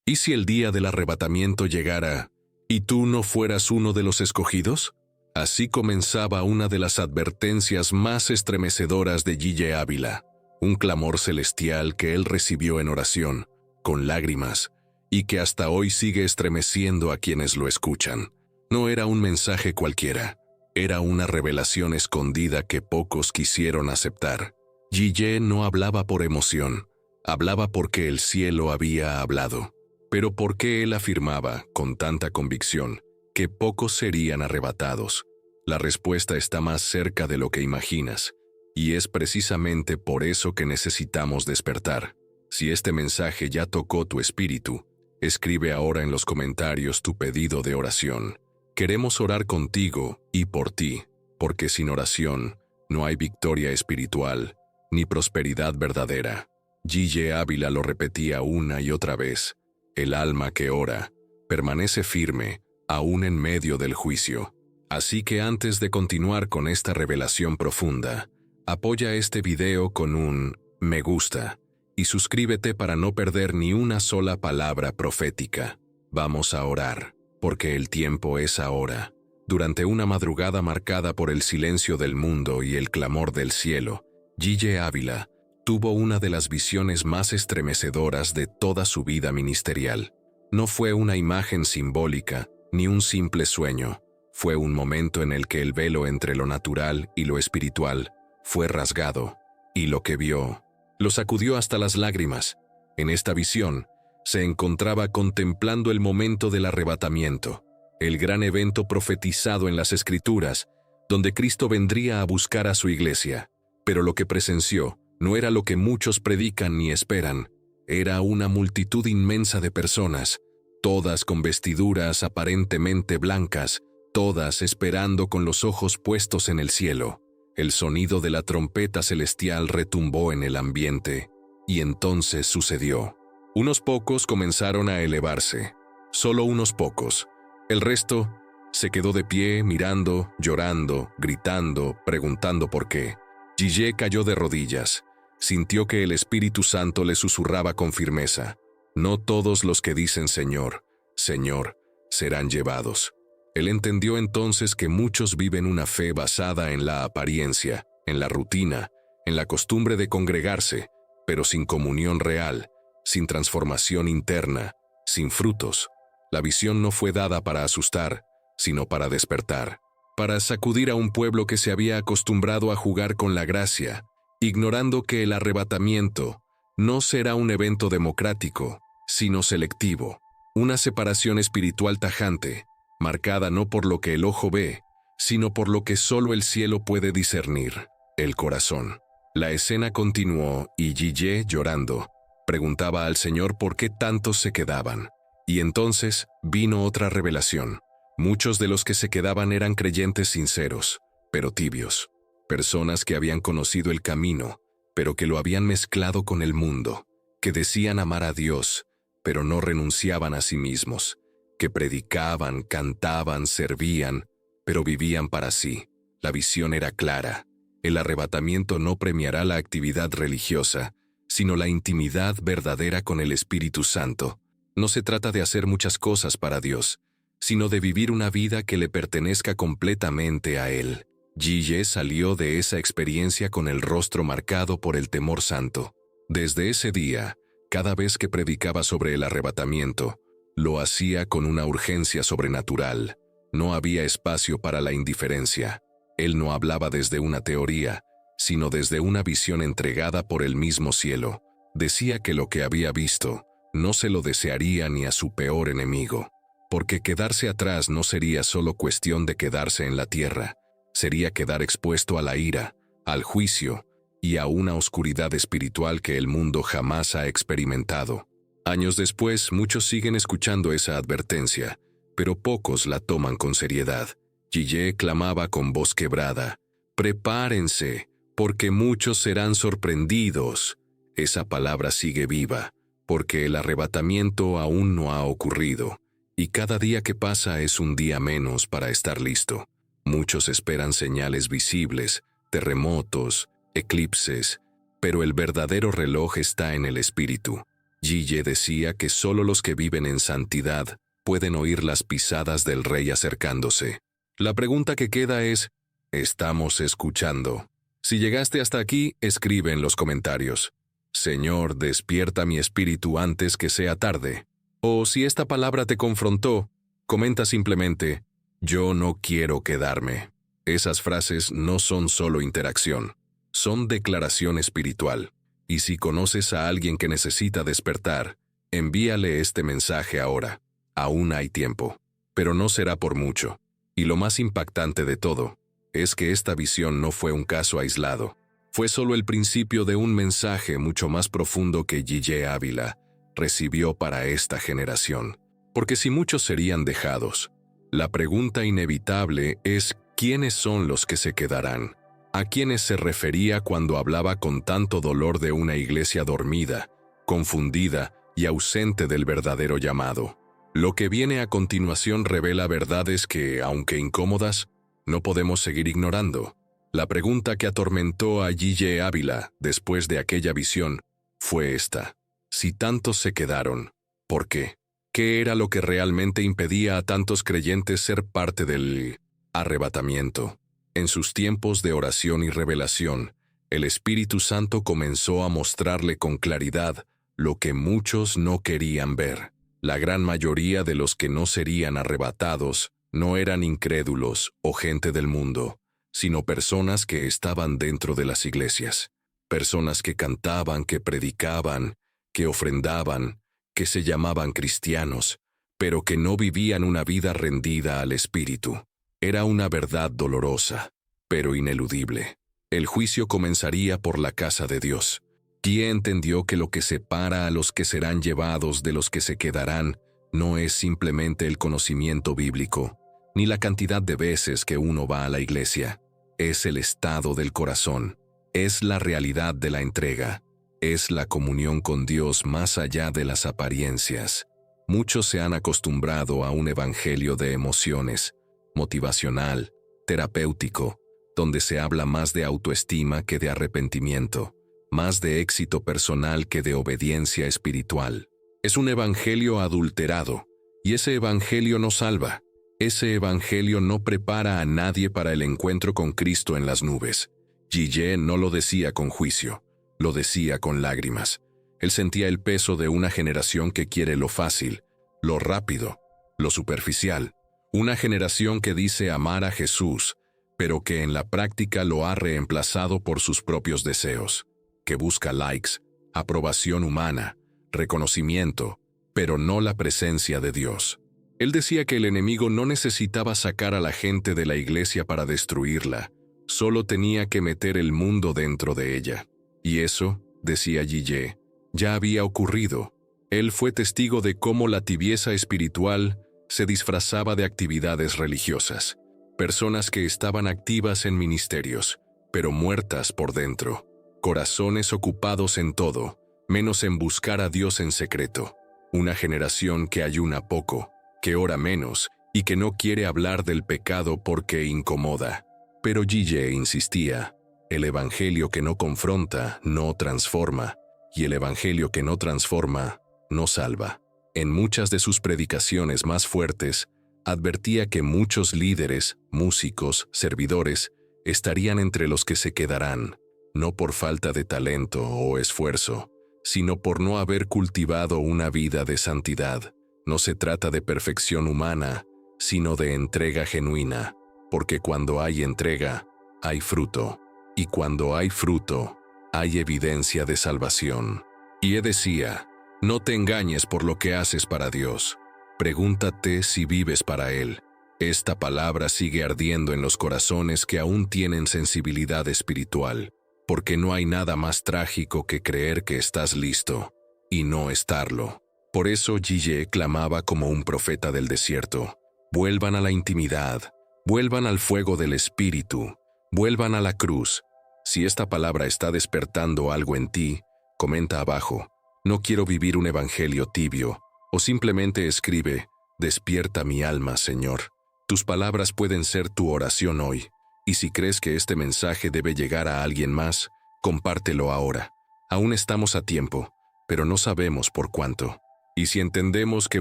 ¿Y si el día del arrebatamiento llegara y tú no fueras uno de los escogidos? Así comenzaba una de las advertencias más estremecedoras de G.J. Ávila, un clamor celestial que él recibió en oración, con lágrimas, y que hasta hoy sigue estremeciendo a quienes lo escuchan. No era un mensaje cualquiera, era una revelación escondida que pocos quisieron aceptar. G.J. no hablaba por emoción, hablaba porque el cielo había hablado. Pero ¿por qué él afirmaba, con tanta convicción, que pocos serían arrebatados? La respuesta está más cerca de lo que imaginas, y es precisamente por eso que necesitamos despertar. Si este mensaje ya tocó tu espíritu, escribe ahora en los comentarios tu pedido de oración. Queremos orar contigo y por ti, porque sin oración no hay victoria espiritual ni prosperidad verdadera. G.J. Ávila lo repetía una y otra vez. El alma que ora permanece firme aún en medio del juicio. Así que antes de continuar con esta revelación profunda, apoya este video con un me gusta y suscríbete para no perder ni una sola palabra profética. Vamos a orar, porque el tiempo es ahora. Durante una madrugada marcada por el silencio del mundo y el clamor del cielo, G.J. Ávila tuvo una de las visiones más estremecedoras de toda su vida ministerial. No fue una imagen simbólica, ni un simple sueño. Fue un momento en el que el velo entre lo natural y lo espiritual fue rasgado, y lo que vio lo sacudió hasta las lágrimas. En esta visión, se encontraba contemplando el momento del arrebatamiento, el gran evento profetizado en las Escrituras, donde Cristo vendría a buscar a su iglesia. Pero lo que presenció no era lo que muchos predican ni esperan, era una multitud inmensa de personas, todas con vestiduras aparentemente blancas, todas esperando con los ojos puestos en el cielo. El sonido de la trompeta celestial retumbó en el ambiente, y entonces sucedió. Unos pocos comenzaron a elevarse, solo unos pocos. El resto se quedó de pie, mirando, llorando, gritando, preguntando por qué. G.J. cayó de rodillas. Sintió que el Espíritu Santo le susurraba con firmeza: no todos los que dicen Señor, Señor, serán llevados. Él entendió entonces que muchos viven una fe basada en la apariencia, en la rutina, en la costumbre de congregarse, pero sin comunión real, sin transformación interna, sin frutos. La visión no fue dada para asustar, sino para despertar, para sacudir a un pueblo que se había acostumbrado a jugar con la gracia, ignorando que el arrebatamiento no será un evento democrático, sino selectivo, una separación espiritual tajante, marcada no por lo que el ojo ve, sino por lo que solo el cielo puede discernir, el corazón. La escena continuó y G.J., llorando, preguntaba al Señor por qué tantos se quedaban. Y entonces vino otra revelación. Muchos de los que se quedaban eran creyentes sinceros, pero tibios. Personas que habían conocido el camino, pero que lo habían mezclado con el mundo, que decían amar a Dios, pero no renunciaban a sí mismos, que predicaban, cantaban, servían, pero vivían para sí. La visión era clara. El arrebatamiento no premiará la actividad religiosa, sino la intimidad verdadera con el Espíritu Santo. No se trata de hacer muchas cosas para Dios, sino de vivir una vida que le pertenezca completamente a Él. G.J. salió de esa experiencia con el rostro marcado por el temor santo. Desde ese día, cada vez que predicaba sobre el arrebatamiento, lo hacía con una urgencia sobrenatural. No había espacio para la indiferencia. Él no hablaba desde una teoría, sino desde una visión entregada por el mismo cielo. Decía que lo que había visto no se lo desearía ni a su peor enemigo, porque quedarse atrás no sería solo cuestión de quedarse en la tierra, sería quedar expuesto a la ira, al juicio y a una oscuridad espiritual que el mundo jamás ha experimentado. Años después, muchos siguen escuchando esa advertencia, pero pocos la toman con seriedad. G.J. clamaba con voz quebrada: «Prepárense, porque muchos serán sorprendidos». Esa palabra sigue viva, porque el arrebatamiento aún no ha ocurrido, y cada día que pasa es un día menos para estar listo. Muchos esperan señales visibles, terremotos, eclipses, pero el verdadero reloj está en el Espíritu. Gille decía que solo los que viven en santidad pueden oír las pisadas del Rey acercándose. La pregunta que queda es, ¿estamos escuchando? Si llegaste hasta aquí, escribe en los comentarios: Señor, despierta mi espíritu antes que sea tarde. O si esta palabra te confrontó, comenta simplemente: yo no quiero quedarme. Esas frases no son solo interacción, son declaración espiritual. Y si conoces a alguien que necesita despertar, envíale este mensaje ahora. Aún hay tiempo, pero no será por mucho. Y lo más impactante de todo, es que esta visión no fue un caso aislado. Fue solo el principio de un mensaje mucho más profundo que Gille Ávila recibió para esta generación. Porque si muchos serían dejados, la pregunta inevitable es: ¿quiénes son los que se quedarán? ¿A quiénes se refería cuando hablaba con tanto dolor de una iglesia dormida, confundida y ausente del verdadero llamado? Lo que viene a continuación revela verdades que, aunque incómodas, no podemos seguir ignorando. La pregunta que atormentó a Gille Ávila después de aquella visión fue esta: si tantos se quedaron, ¿por qué? ¿Qué era lo que realmente impedía a tantos creyentes ser parte del arrebatamiento? En sus tiempos de oración y revelación, el Espíritu Santo comenzó a mostrarle con claridad lo que muchos no querían ver. La gran mayoría de los que no serían arrebatados no eran incrédulos o gente del mundo, sino personas que estaban dentro de las iglesias. Personas que cantaban, que predicaban, que ofrendaban, que se llamaban cristianos, pero que no vivían una vida rendida al Espíritu. Era una verdad dolorosa, pero ineludible. El juicio comenzaría por la casa de Dios. Gille entendió que lo que separa a los que serán llevados de los que se quedarán no es simplemente el conocimiento bíblico, ni la cantidad de veces que uno va a la iglesia. Es el estado del corazón, es la realidad de la entrega, es la comunión con Dios más allá de las apariencias. Muchos se han acostumbrado a un evangelio de emociones, motivacional, terapéutico, donde se habla más de autoestima que de arrepentimiento, más de éxito personal que de obediencia espiritual. Es un evangelio adulterado, y ese evangelio no salva. Ese evangelio no prepara a nadie para el encuentro con Cristo en las nubes. Gille no lo decía con juicio, lo decía con lágrimas. Él sentía el peso de una generación que quiere lo fácil, lo rápido, lo superficial. Una generación que dice amar a Jesús, pero que en la práctica lo ha reemplazado por sus propios deseos, que busca likes, aprobación humana, reconocimiento, pero no la presencia de Dios. Él decía que el enemigo no necesitaba sacar a la gente de la iglesia para destruirla, solo tenía que meter el mundo dentro de ella. Y eso, decía Gille, ya había ocurrido. Él fue testigo de cómo la tibieza espiritual se disfrazaba de actividades religiosas. Personas que estaban activas en ministerios, pero muertas por dentro. Corazones ocupados en todo, menos en buscar a Dios en secreto. Una generación que ayuna poco, que ora menos y que no quiere hablar del pecado porque incomoda. Pero Gille insistía: el evangelio que no confronta no transforma, y el evangelio que no transforma no salva. En muchas de sus predicaciones más fuertes, advertía que muchos líderes, músicos, servidores, estarían entre los que se quedarán, no por falta de talento o esfuerzo, sino por no haber cultivado una vida de santidad. No se trata de perfección humana, sino de entrega genuina, porque cuando hay entrega, hay fruto, y cuando hay fruto, hay evidencia de salvación. Y él decía: no te engañes por lo que haces para Dios. Pregúntate si vives para Él. Esta palabra sigue ardiendo en los corazones que aún tienen sensibilidad espiritual, porque no hay nada más trágico que creer que estás listo y no estarlo. Por eso Gille clamaba como un profeta del desierto: vuelvan a la intimidad, vuelvan al fuego del Espíritu, vuelvan a la cruz. Si esta palabra está despertando algo en ti, comenta abajo: no quiero vivir un evangelio tibio, o simplemente escribe: despierta mi alma, Señor. Tus palabras pueden ser tu oración hoy, y si crees que este mensaje debe llegar a alguien más, compártelo ahora. Aún estamos a tiempo. pero no sabemos por cuánto. Y si entendemos que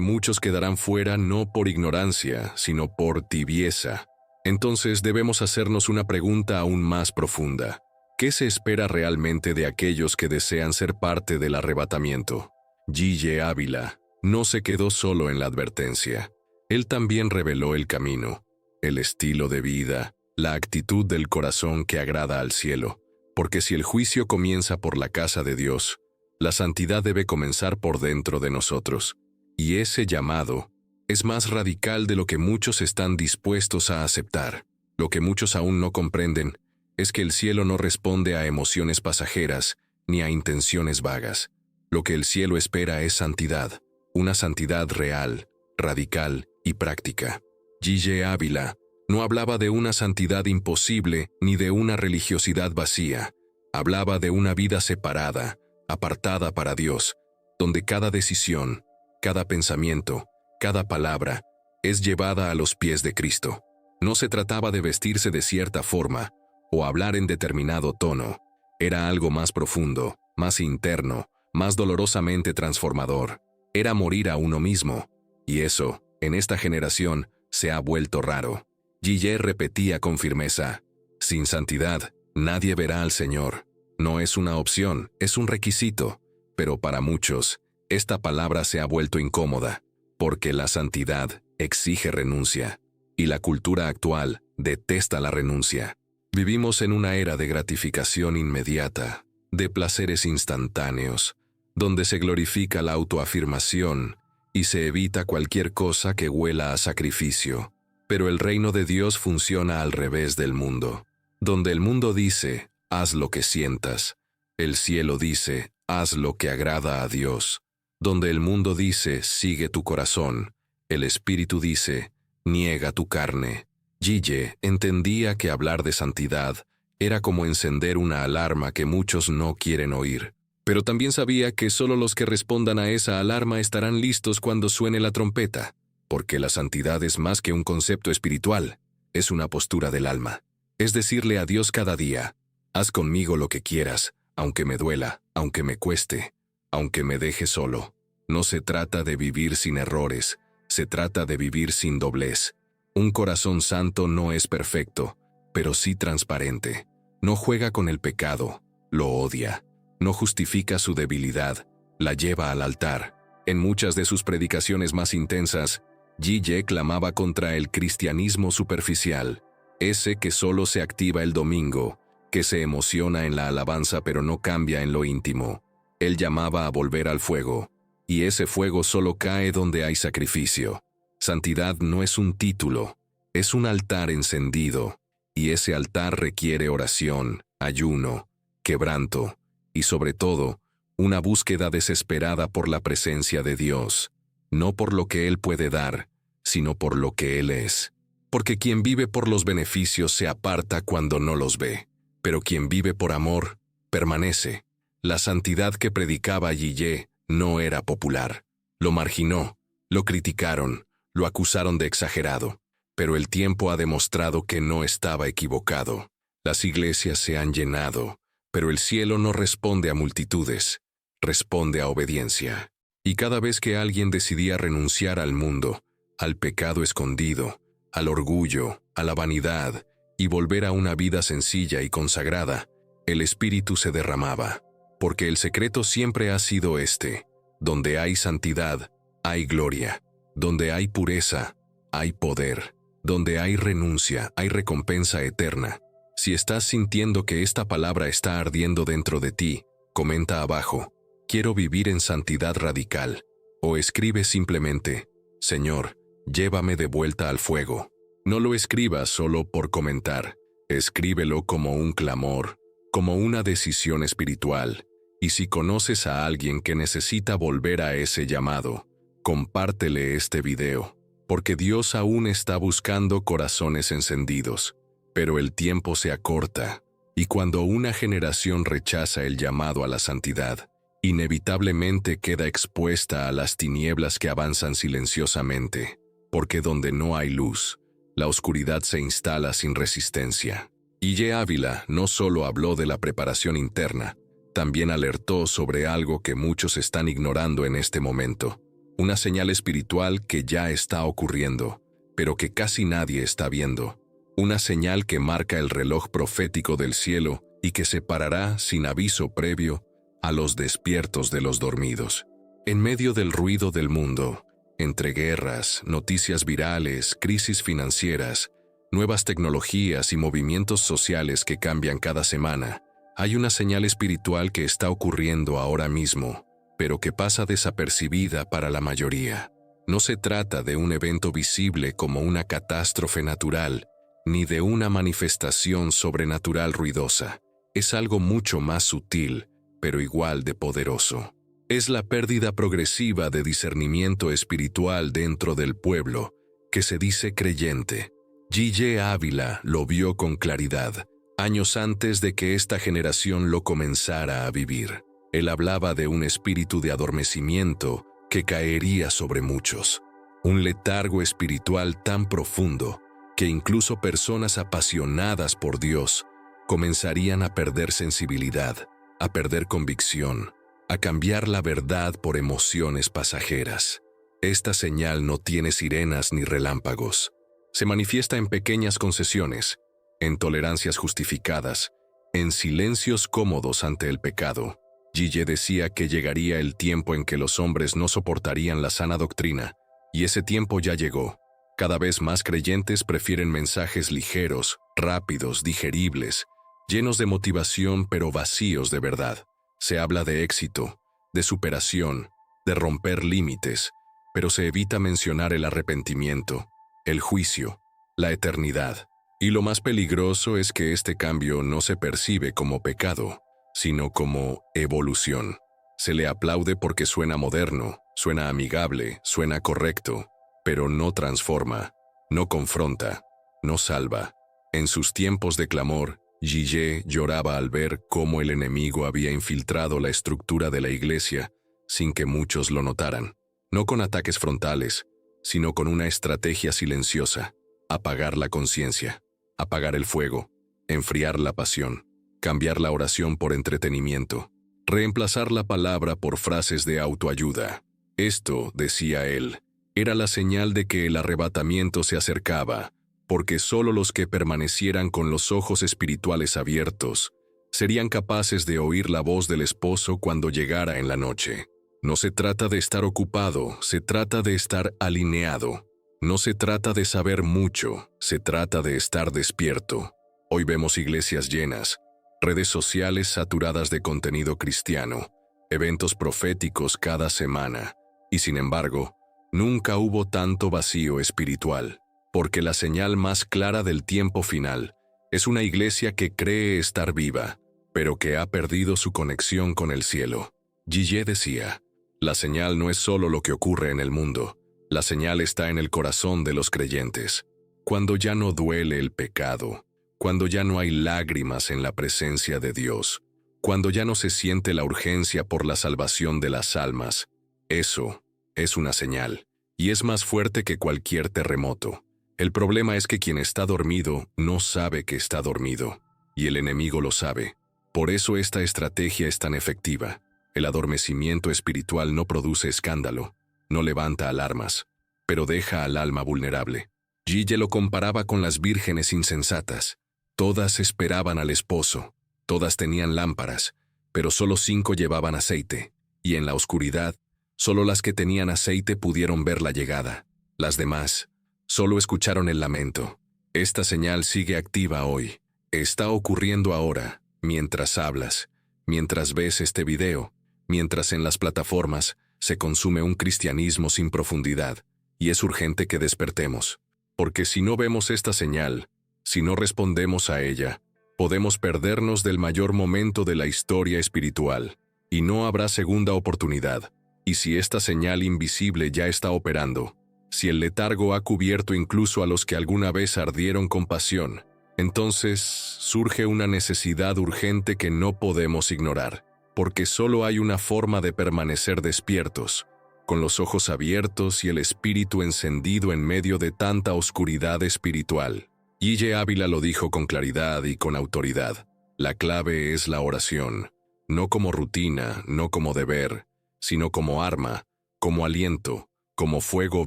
muchos quedarán fuera no por ignorancia, sino por tibieza, entonces debemos hacernos una pregunta aún más profunda. ¿Qué se espera realmente de aquellos que desean ser parte del arrebatamiento? G.J. Ávila no se quedó solo en la advertencia. Él también reveló el camino, el estilo de vida, la actitud del corazón que agrada al cielo. Porque si el juicio comienza por la casa de Dios, la santidad debe comenzar por dentro de nosotros. Y ese llamado es más radical de lo que muchos están dispuestos a aceptar. Lo que muchos aún no comprenden es que el cielo no responde a emociones pasajeras ni a intenciones vagas. Lo que el cielo espera es santidad, una santidad real, radical y práctica. G.J. Ávila no hablaba de una santidad imposible ni de una religiosidad vacía. Hablaba de una vida separada, apartada para Dios, donde cada decisión, cada pensamiento, cada palabra es llevada a los pies de Cristo. No se trataba de vestirse de cierta forma o hablar en determinado tono. Era algo más profundo, más interno, más dolorosamente transformador. Era morir a uno mismo. Y eso, en esta generación, se ha vuelto raro. G.J. repetía con firmeza: sin santidad, nadie verá al Señor. No es una opción, es un requisito. Pero para muchos, esta palabra se ha vuelto incómoda, porque la santidad exige renuncia. Y la cultura actual detesta la renuncia. Vivimos en una era de gratificación inmediata, de placeres instantáneos, donde se glorifica la autoafirmación y se evita cualquier cosa que huela a sacrificio. Pero el reino de Dios funciona al revés del mundo. Donde el mundo dice, haz lo que sientas, el cielo dice, haz lo que agrada a Dios. Donde el mundo dice, sigue tu corazón, el espíritu dice, niega tu carne. G.J. entendía que hablar de santidad era como encender una alarma que muchos no quieren oír. Pero también sabía que solo los que respondan a esa alarma estarán listos cuando suene la trompeta, porque la santidad es más que un concepto espiritual, es una postura del alma. Es decirle a Dios cada día, haz conmigo lo que quieras, aunque me duela, aunque me cueste, aunque me deje solo. No se trata de vivir sin errores, se trata de vivir sin doblez. Un corazón santo no es perfecto, pero sí transparente. No juega con el pecado, lo odia. No justifica su debilidad, la lleva al altar. En muchas de sus predicaciones más intensas, G.J. clamaba contra el cristianismo superficial, ese que solo se activa el domingo, que se emociona en la alabanza pero no cambia en lo íntimo. Él llamaba a volver al fuego, y ese fuego solo cae donde hay sacrificio. Santidad no es un título, es un altar encendido, y ese altar requiere oración, ayuno, quebranto, y sobre todo, una búsqueda desesperada por la presencia de Dios, no por lo que Él puede dar, sino por lo que Él es. Porque quien vive por los beneficios se aparta cuando no los ve, pero quien vive por amor, permanece. La santidad que predicaba G.J. no era popular. Lo marginó, lo criticaron, lo acusaron de exagerado, pero el tiempo ha demostrado que no estaba equivocado. Las iglesias se han llenado, pero el cielo no responde a multitudes, responde a obediencia. Y cada vez que alguien decidía renunciar al mundo, al pecado escondido, al orgullo, a la vanidad, y volver a una vida sencilla y consagrada, el Espíritu se derramaba. Porque el secreto siempre ha sido este: donde hay santidad, hay gloria. Donde hay pureza, hay poder. Donde hay renuncia, hay recompensa eterna. Si estás sintiendo que esta palabra está ardiendo dentro de ti, comenta abajo, quiero vivir en santidad radical. O escribe simplemente, Señor, llévame de vuelta al fuego. No lo escribas solo por comentar. Escríbelo como un clamor, como una decisión espiritual. Y si conoces a alguien que necesita volver a ese llamado, compártele este video, porque Dios aún está buscando corazones encendidos. Pero el tiempo se acorta, y cuando una generación rechaza el llamado a la santidad, inevitablemente queda expuesta a las tinieblas que avanzan silenciosamente, porque donde no hay luz, la oscuridad se instala sin resistencia. G.J. Ávila no solo habló de la preparación interna, también alertó sobre algo que muchos están ignorando en este momento, una señal espiritual que ya está ocurriendo, pero que casi nadie está viendo, una señal que marca el reloj profético del cielo y que separará, sin aviso previo, a los despiertos de los dormidos. En medio del ruido del mundo, entre guerras, noticias virales, crisis financieras, nuevas tecnologías y movimientos sociales que cambian cada semana, hay una señal espiritual que está ocurriendo ahora mismo, pero que pasa desapercibida para la mayoría. No se trata de un evento visible como una catástrofe natural, ni de una manifestación sobrenatural ruidosa. Es algo mucho más sutil, pero igual de poderoso. Es la pérdida progresiva de discernimiento espiritual dentro del pueblo, que se dice creyente. G.J. Ávila lo vio con claridad, años antes de que esta generación lo comenzara a vivir. Él hablaba de un espíritu de adormecimiento que caería sobre muchos. Un letargo espiritual tan profundo que incluso personas apasionadas por Dios comenzarían a perder sensibilidad, a perder convicción, a cambiar la verdad por emociones pasajeras. Esta señal no tiene sirenas ni relámpagos. Se manifiesta en pequeñas concesiones, en tolerancias justificadas, en silencios cómodos ante el pecado. G.J. decía que llegaría el tiempo en que los hombres no soportarían la sana doctrina, y ese tiempo ya llegó. Cada vez más creyentes prefieren mensajes ligeros, rápidos, digeribles, llenos de motivación pero vacíos de verdad. Se habla de éxito, de superación, de romper límites, pero se evita mencionar el arrepentimiento, el juicio, la eternidad. Y lo más peligroso es que este cambio no se percibe como pecado, sino como evolución. Se le aplaude porque suena moderno, suena amigable, suena correcto, pero no transforma, no confronta, no salva. En sus tiempos de clamor, G.J. lloraba al ver cómo el enemigo había infiltrado la estructura de la iglesia sin que muchos lo notaran. No con ataques frontales, sino con una estrategia silenciosa: apagar la conciencia, apagar el fuego, enfriar la pasión, cambiar la oración por entretenimiento, reemplazar la palabra por frases de autoayuda. Esto, decía él, era la señal de que el arrebatamiento se acercaba, porque solo los que permanecieran con los ojos espirituales abiertos serían capaces de oír la voz del esposo cuando llegara en la noche. No se trata de estar ocupado, se trata de estar alineado. No se trata de saber mucho, se trata de estar despierto. Hoy vemos iglesias llenas, redes sociales saturadas de contenido cristiano, eventos proféticos cada semana, y sin embargo, nunca hubo tanto vacío espiritual. Porque la señal más clara del tiempo final es una iglesia que cree estar viva, pero que ha perdido su conexión con el cielo. G.J. decía, la señal no es solo lo que ocurre en el mundo, la señal está en el corazón de los creyentes. Cuando ya no duele el pecado, cuando ya no hay lágrimas en la presencia de Dios, cuando ya no se siente la urgencia por la salvación de las almas, eso es una señal, y es más fuerte que cualquier terremoto. El problema es que quien está dormido no sabe que está dormido, y el enemigo lo sabe. Por eso esta estrategia es tan efectiva. El adormecimiento espiritual no produce escándalo, no levanta alarmas, pero deja al alma vulnerable. G.J. lo comparaba con las vírgenes insensatas. Todas esperaban al esposo, todas tenían lámparas, pero solo 5 llevaban aceite, y en la oscuridad, solo las que tenían aceite pudieron ver la llegada. Las demás solo escucharon el lamento. Esta señal sigue activa hoy. Está ocurriendo ahora, mientras hablas, mientras ves este video, mientras en las plataformas se consume un cristianismo sin profundidad, y es urgente que despertemos. Porque si no vemos esta señal, si no respondemos a ella, podemos perdernos del mayor momento de la historia espiritual, y no habrá segunda oportunidad. Y si esta señal invisible ya está operando, si el letargo ha cubierto incluso a los que alguna vez ardieron con pasión, entonces surge una necesidad urgente que no podemos ignorar, porque solo hay una forma de permanecer despiertos, con los ojos abiertos y el espíritu encendido en medio de tanta oscuridad espiritual. G.J. Ávila lo dijo con claridad y con autoridad. La clave es la oración. no como rutina, no como deber, sino como arma, como aliento, como fuego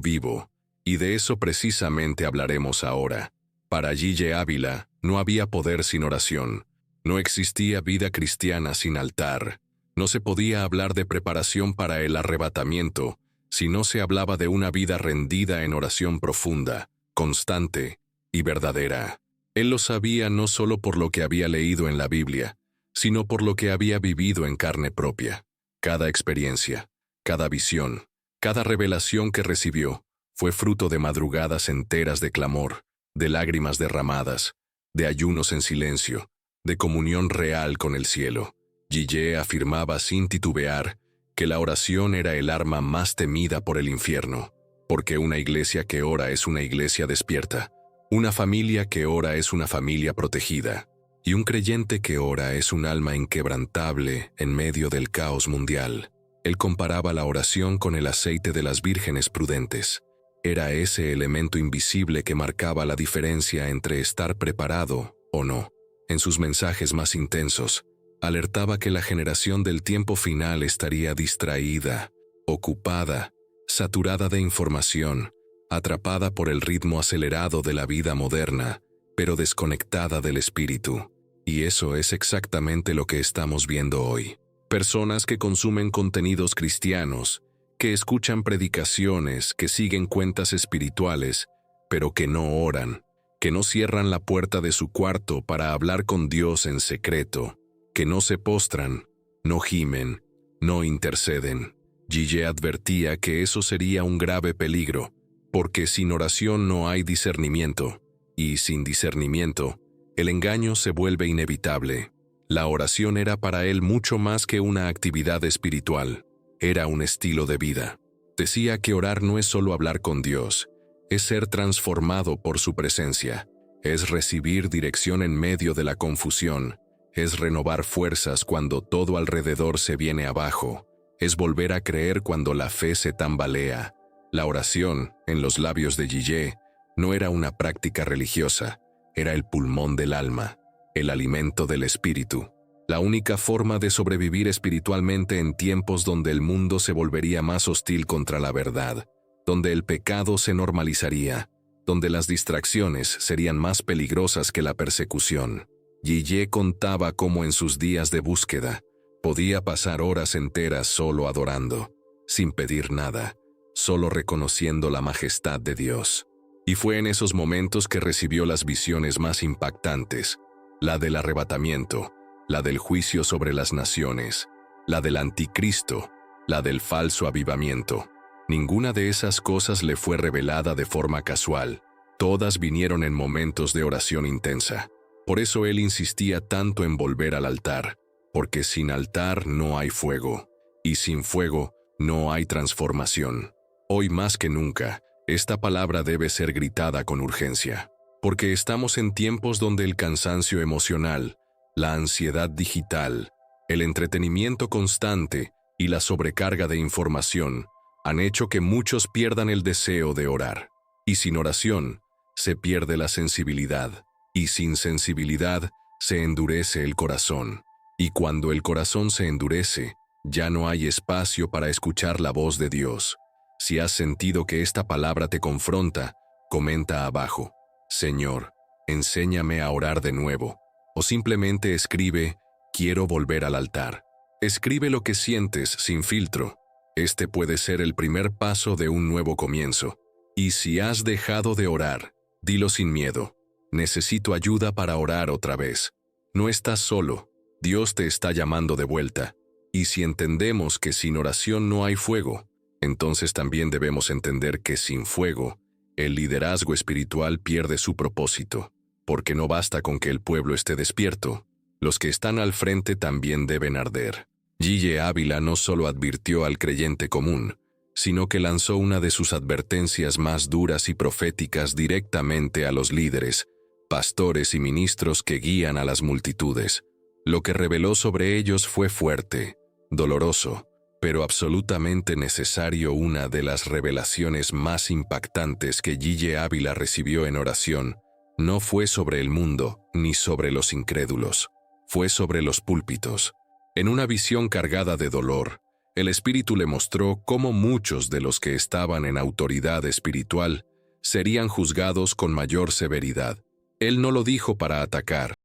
vivo, y de eso precisamente hablaremos ahora. Para Gille Ávila, no había poder sin oración, no existía vida cristiana sin altar, no se podía hablar de preparación para el arrebatamiento si no se hablaba de una vida rendida en oración profunda, constante y verdadera. Él lo sabía no solo por lo que había leído en la Biblia, sino por lo que había vivido en carne propia. Cada experiencia, cada visión, cada revelación que recibió fue fruto de madrugadas enteras de clamor, de lágrimas derramadas, de ayunos en silencio, de comunión real con el cielo. Gille afirmaba sin titubear que la oración era el arma más temida por el infierno, porque una iglesia que ora es una iglesia despierta, una familia que ora es una familia protegida, y un creyente que ora es un alma inquebrantable en medio del caos mundial. Él comparaba la oración con el aceite de las vírgenes prudentes. Era ese elemento invisible que marcaba la diferencia entre estar preparado o no. En sus mensajes más intensos, alertaba que la generación del tiempo final estaría distraída, ocupada, saturada de información, atrapada por el ritmo acelerado de la vida moderna, pero desconectada del espíritu. Y eso es exactamente lo que estamos viendo hoy. Personas que consumen contenidos cristianos, que escuchan predicaciones, que siguen cuentas espirituales, pero que no oran, que no cierran la puerta de su cuarto para hablar con Dios en secreto, que no se postran, no gimen, no interceden. Gille advertía que eso sería un grave peligro, porque sin oración no hay discernimiento, y sin discernimiento, el engaño se vuelve inevitable. La oración era para él mucho más que una actividad espiritual, era un estilo de vida. Decía que orar no es solo hablar con Dios, es ser transformado por su presencia, es recibir dirección en medio de la confusión, es renovar fuerzas cuando todo alrededor se viene abajo, es volver a creer cuando la fe se tambalea. La oración, en los labios de Gille, no era una práctica religiosa, era el pulmón del alma, el alimento del espíritu, la única forma de sobrevivir espiritualmente en tiempos donde el mundo se volvería más hostil contra la verdad, donde el pecado se normalizaría, donde las distracciones serían más peligrosas que la persecución. Gille contaba cómo en sus días de búsqueda podía pasar horas enteras solo adorando, sin pedir nada, solo reconociendo la majestad de Dios. Y fue en esos momentos que recibió las visiones más impactantes, la del arrebatamiento, la del juicio sobre las naciones, la del anticristo, la del falso avivamiento. Ninguna de esas cosas le fue revelada de forma casual, todas vinieron en momentos de oración intensa. Por eso él insistía tanto en volver al altar, porque sin altar no hay fuego, y sin fuego no hay transformación. Hoy más que nunca, esta palabra debe ser gritada con urgencia, porque estamos en tiempos donde el cansancio emocional, la ansiedad digital, el entretenimiento constante y la sobrecarga de información han hecho que muchos pierdan el deseo de orar. Y sin oración, se pierde la sensibilidad. Y sin sensibilidad, se endurece el corazón. Y cuando el corazón se endurece, ya no hay espacio para escuchar la voz de Dios. Si has sentido que esta palabra te confronta, comenta abajo: Señor, enséñame a orar de nuevo. O simplemente escribe: quiero volver al altar. Escribe lo que sientes sin filtro. Este puede ser el primer paso de un nuevo comienzo. Y si has dejado de orar, dilo sin miedo: necesito ayuda para orar otra vez. No estás solo, Dios te está llamando de vuelta. Y si entendemos que sin oración no hay fuego, entonces también debemos entender que sin fuego, el liderazgo espiritual pierde su propósito. Porque no basta con que el pueblo esté despierto, los que están al frente también deben arder. Gille Ávila no solo advirtió al creyente común, sino que lanzó una de sus advertencias más duras y proféticas directamente a los líderes, pastores y ministros que guían a las multitudes. Lo que reveló sobre ellos fue fuerte, doloroso, pero absolutamente necesario. Una de las revelaciones más impactantes que Gille Ávila recibió en oración no fue sobre el mundo ni sobre los incrédulos, fue sobre los púlpitos. En una visión cargada de dolor, el espíritu le mostró cómo muchos de los que estaban en autoridad espiritual serían juzgados con mayor severidad. Él no lo dijo para atacar,